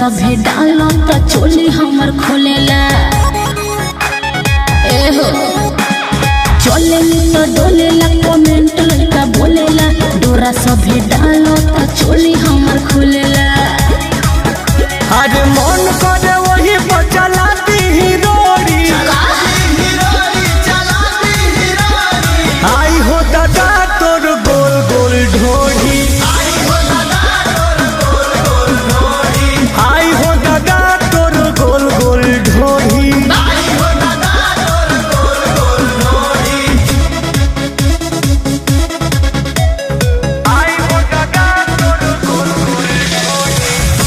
सभे डालो तो चोली हमर खोलेला एहो चले तो डोलेला कमेंट लड़का बोलेला डोरा सभे डालो तो चोली हमर खोलेला अरे मन करे वही पर चलाती ही रोड़ी आई हो दादा तोर गोल गोल ढोढ़ी आई हो दादा तोर गोल गोल ढोढ़ी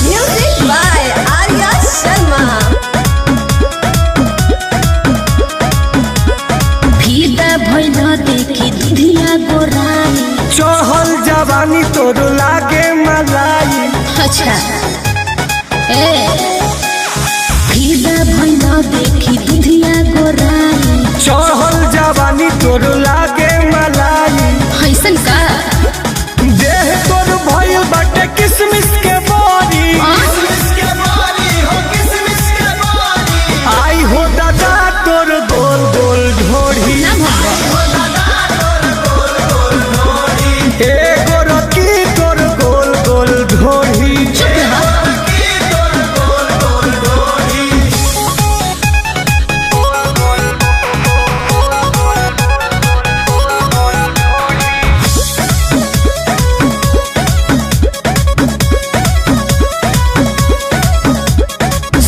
Music by Arya Sharma. फीदा भइल देखी दुधिया गोराई चढ़ल जवानी तोर लागे मलाई अच्छा ए फीदा भइल देखी दुधिया गोराई चढ़ल जवानी तोर लागे मलाई हैसन का देह तोर भइल बाटे किसमिस के बोरी आई हो दादा तोर गोल गोल ढोढ़ी एगो रकी तोर गोल गोल ढोढ़ी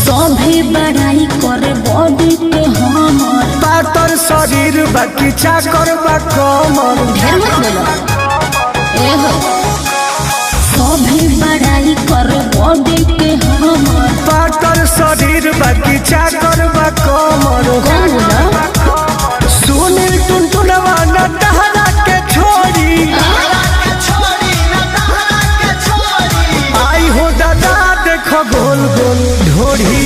सभे बड़ाई करे बॉडी के हमर पातर शरीर बाकी चाकर बा कमर ढेर मत बोलो एहो सभे बड़ाई करे बॉडी के हमर पातर शरीर बाकी चाकर बा कमर कौन बोलो सुनील टुनटुनवा न टहरा के छोड़ी आई हो दादा देखो गोल गोल ढोढ़ी